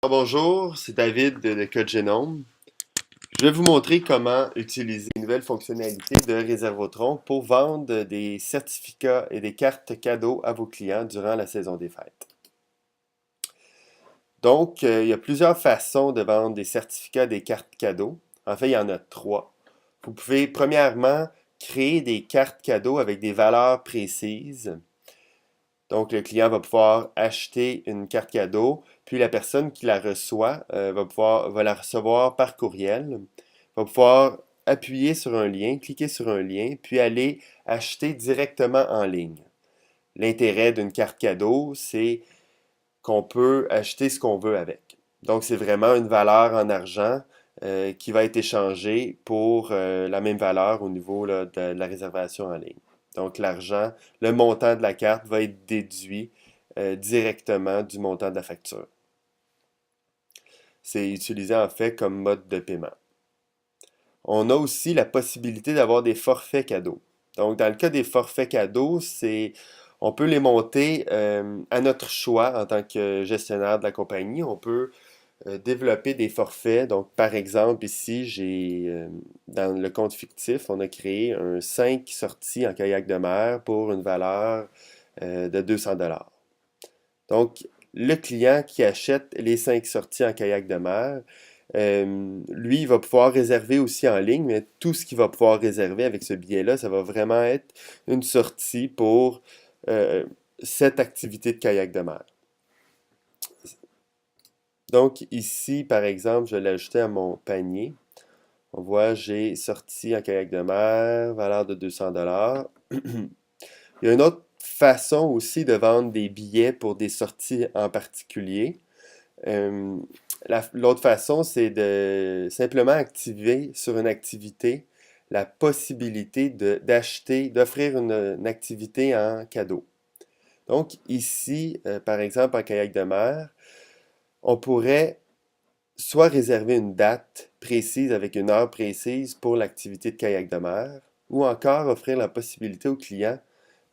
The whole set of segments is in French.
Bonjour, c'est David de Code Génome. Je vais vous montrer comment utiliser une nouvelle fonctionnalité de Réservotron pour vendre des certificats et des cartes cadeaux à vos clients durant la saison des fêtes. Donc, il y a plusieurs façons de vendre des certificats et des cartes cadeaux. En fait, il y en a trois. Vous pouvez, premièrement, créer des cartes cadeaux avec des valeurs précises. Donc, le client va pouvoir acheter une carte cadeau, puis la personne qui la reçoit va la recevoir par courriel, va pouvoir appuyer sur un lien, cliquer sur un lien, puis aller acheter directement en ligne. L'intérêt d'une carte cadeau, c'est qu'on peut acheter ce qu'on veut avec. Donc, c'est vraiment une valeur en argent qui va être échangée pour la même valeur au niveau là, de la réservation en ligne. Donc, l'argent, le montant de la carte va être déduit directement du montant de la facture. C'est utilisé en fait comme mode de paiement. On a aussi la possibilité d'avoir des forfaits cadeaux. Donc, dans le cas des forfaits cadeaux, on peut les monter à notre choix en tant que gestionnaire de la compagnie. On peut développer des forfaits. Donc, par exemple, ici, dans le compte fictif, on a créé un 5 sorties en kayak de mer pour une valeur de 200 $. Donc, le client qui achète les 5 sorties en kayak de mer, lui, il va pouvoir réserver aussi en ligne, mais tout ce qu'il va pouvoir réserver avec ce billet-là, ça va vraiment être une sortie pour euh, cette activité de kayak de mer. Donc ici, par exemple, je l'ai ajouté à mon panier. On voit, j'ai sorti en kayak de mer, valeur de 200 $. Il y a une autre façon aussi de vendre des billets pour des sorties en particulier. Euh, L'autre façon, c'est de simplement activer sur une activité la possibilité d'offrir une activité en cadeau. Donc ici, par exemple, en kayak de mer, on pourrait soit réserver une date précise avec une heure précise pour l'activité de kayak de mer, ou encore offrir la possibilité au client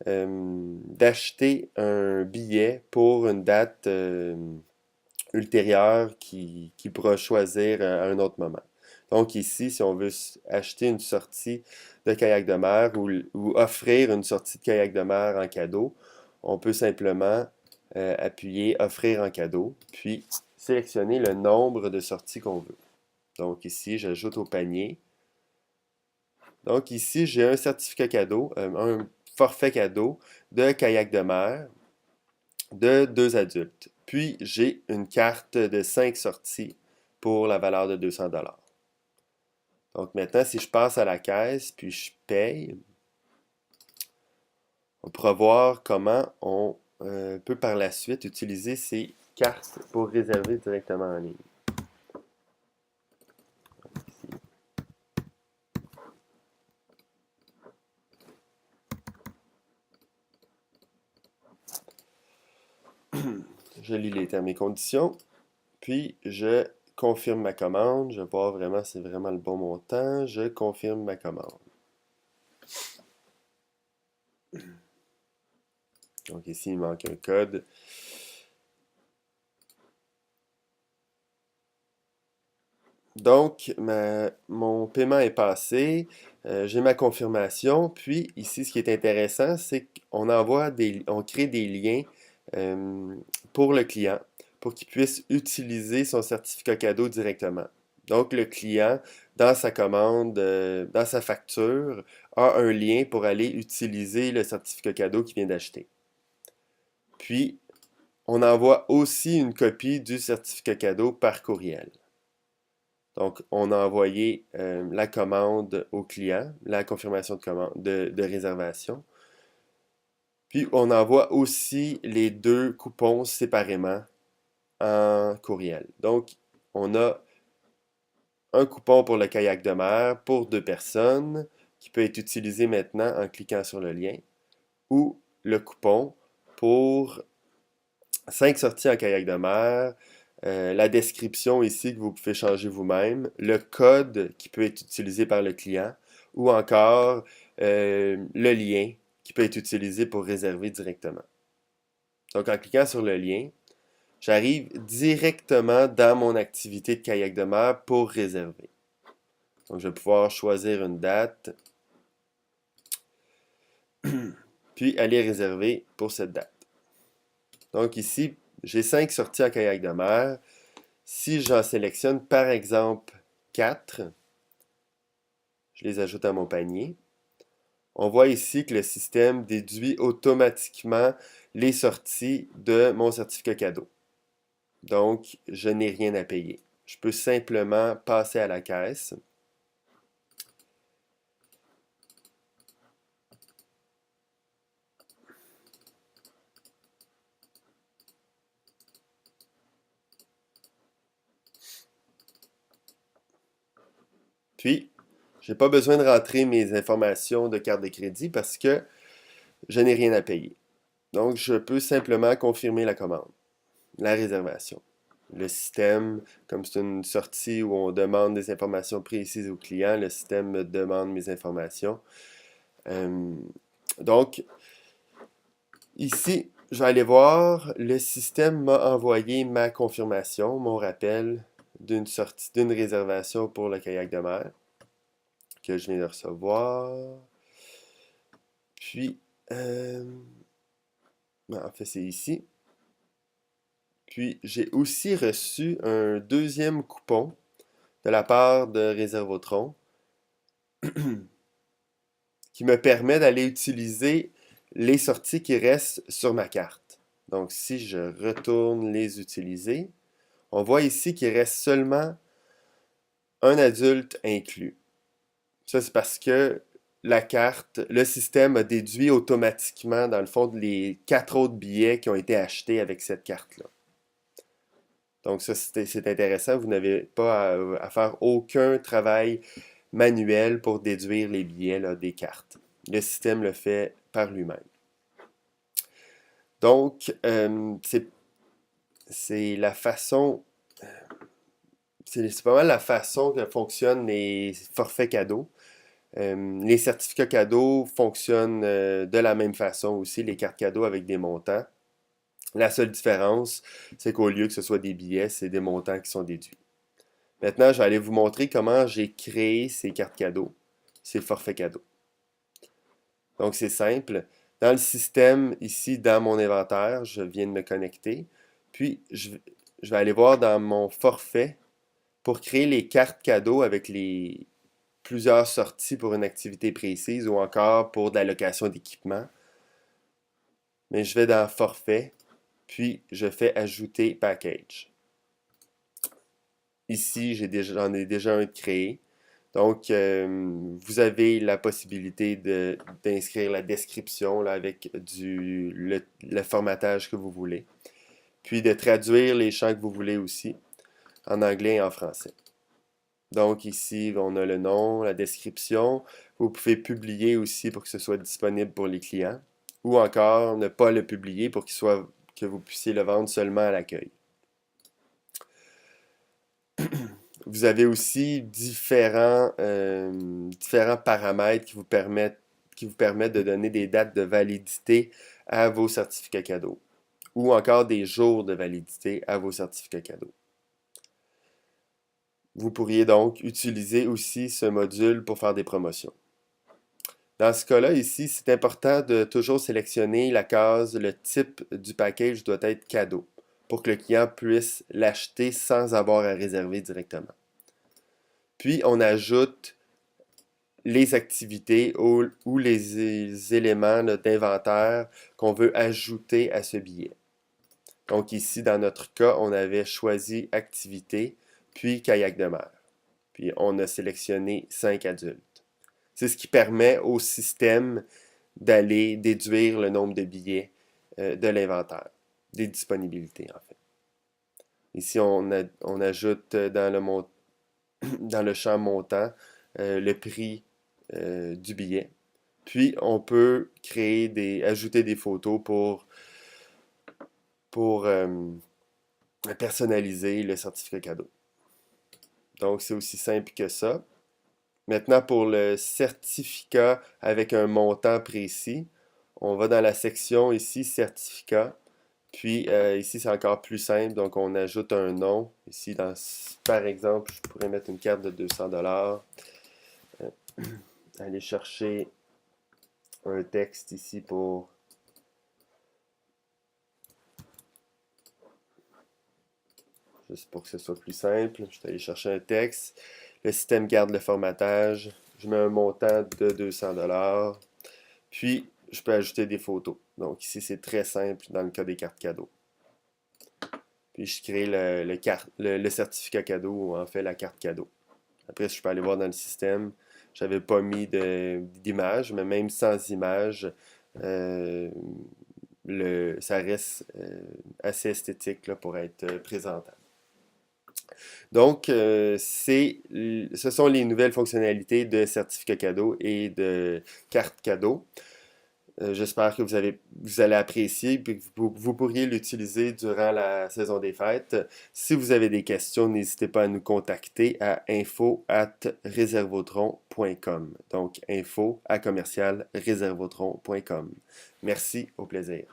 d'acheter un billet pour une date ultérieure qui pourra choisir à un autre moment. Donc ici, si on veut acheter une sortie de kayak de mer ou offrir une sortie de kayak de mer en cadeau, on peut simplement appuyer Offrir en cadeau, puis sélectionner le nombre de sorties qu'on veut. Donc ici, j'ajoute au panier. Donc ici, j'ai un certificat cadeau, un forfait cadeau de kayak de mer de deux adultes. Puis j'ai une carte de 5 sorties pour la valeur de 200 $. Donc maintenant, si je passe à la caisse, puis je paye, on pourra voir comment on peut par la suite utiliser ces cartes pour réserver directement en ligne. Je lis les termes et conditions, puis je confirme ma commande. Je vois vraiment si c'est vraiment le bon montant. Je confirme ma commande. Donc ici, il manque un code. Donc, mon paiement est passé, j'ai ma confirmation, puis ici, ce qui est intéressant, c'est on crée des liens euh, pour le client, pour qu'il puisse utiliser son certificat cadeau directement. Donc, le client, dans sa commande, dans sa facture, a un lien pour aller utiliser le certificat cadeau qu'il vient d'acheter. Puis, on envoie aussi une copie du certificat cadeau par courriel. Donc, on a envoyé la commande au client, la confirmation de réservation. Puis, on envoie aussi les deux coupons séparément en courriel. Donc, on a un coupon pour le kayak de mer pour deux personnes qui peut être utilisé maintenant en cliquant sur le lien ou le coupon pour 5 sorties en kayak de mer, la description ici que vous pouvez changer vous-même, le code qui peut être utilisé par le client ou encore le lien qui peut être utilisé pour réserver directement. Donc en cliquant sur le lien, j'arrive directement dans mon activité de kayak de mer pour réserver. Donc, je vais pouvoir choisir une date, puis aller réserver pour cette date. Donc ici, j'ai 5 sorties en kayak de mer. Si j'en sélectionne par exemple 4, je les ajoute à mon panier. On voit ici que le système déduit automatiquement les sorties de mon certificat cadeau. Donc, je n'ai rien à payer. Je peux simplement passer à la caisse. Puis, je n'ai pas besoin de rentrer mes informations de carte de crédit parce que je n'ai rien à payer. Donc, je peux simplement confirmer la commande, la réservation. Le système, comme c'est une sortie où on demande des informations précises au client, le système me demande mes informations. Donc, ici, je vais aller voir, le système m'a envoyé ma confirmation, mon rappel d'une sortie, d'une réservation pour le kayak de mer que je viens de recevoir. Puis, en fait, c'est ici. Puis, j'ai aussi reçu un deuxième coupon de la part de Réservotron qui me permet d'aller utiliser les sorties qui restent sur ma carte. Donc, si je retourne les utiliser, on voit ici qu'il reste seulement un adulte inclus. Ça, c'est parce que la carte, le système a déduit automatiquement, dans le fond, les 4 autres billets qui ont été achetés avec cette carte-là. Donc ça, c'est intéressant. Vous n'avez pas à faire aucun travail manuel pour déduire les billets là, des cartes. Le système le fait par lui-même. Donc, c'est la façon, c'est pas mal la façon que fonctionnent les forfaits cadeaux. Les certificats cadeaux fonctionnent de la même façon aussi, les cartes cadeaux avec des montants. La seule différence, c'est qu'au lieu que ce soit des billets, c'est des montants qui sont déduits. Maintenant, je vais aller vous montrer comment j'ai créé ces cartes cadeaux, ces forfaits cadeaux. Donc, c'est simple. Dans le système, ici, dans mon inventaire, je viens de me connecter. Puis, je vais aller voir dans mon forfait pour créer les cartes cadeaux avec les plusieurs sorties pour une activité précise ou encore pour de la location d'équipement. Mais je vais dans forfait, puis je fais ajouter package. Ici, j'en ai déjà un de créé. Donc, vous avez la possibilité d'inscrire la description là, avec le formatage que vous voulez. Puis de traduire les champs que vous voulez aussi, en anglais et en français. Donc ici, on a le nom, la description. Vous pouvez publier aussi pour que ce soit disponible pour les clients. Ou encore ne pas le publier pour que vous puissiez le vendre seulement à l'accueil. Vous avez aussi différents paramètres qui vous permettent de donner des dates de validité à vos certificats cadeaux ou encore des jours de validité à vos certificats cadeaux. Vous pourriez donc utiliser aussi ce module pour faire des promotions. Dans ce cas-là, ici, c'est important de toujours sélectionner la case le type du package doit être cadeau pour que le client puisse l'acheter sans avoir à réserver directement. Puis, on ajoute les activités ou les éléments d'inventaire qu'on veut ajouter à ce billet. Donc ici, dans notre cas, on avait choisi activité, puis kayak de mer. Puis on a sélectionné 5 adultes. C'est ce qui permet au système d'aller déduire le nombre de billets de l'inventaire, des disponibilités en fait. Ici, on ajoute dans le champ montant le prix du billet. Puis, on peut ajouter des photos pour personnaliser le certificat cadeau. Donc, c'est aussi simple que ça. Maintenant, pour le certificat avec un montant précis, on va dans la section ici, certificat, Puis ici, c'est encore plus simple, donc on ajoute un nom. Ici, par exemple, je pourrais mettre une carte de 200 $. Aller chercher un texte ici juste pour que ce soit plus simple. Je vais aller chercher un texte. Le système garde le formatage. Je mets un montant de 200 $. Puis, je peux ajouter des photos. Donc ici, c'est très simple dans le cas des cartes cadeaux. Puis, je crée le certificat cadeau ou en fait la carte cadeau. Après, je peux aller voir dans le système. J'avais pas mis d'image, mais même sans image, euh, ça reste assez esthétique là, pour être présentable. Donc, ce sont les nouvelles fonctionnalités de certificat cadeau et de carte cadeau. J'espère que vous allez apprécier et que vous pourriez l'utiliser durant la saison des fêtes. Si vous avez des questions, n'hésitez pas à nous contacter à info@reservotron.com. Donc, info@commercial-reservotron.com. Merci, au plaisir.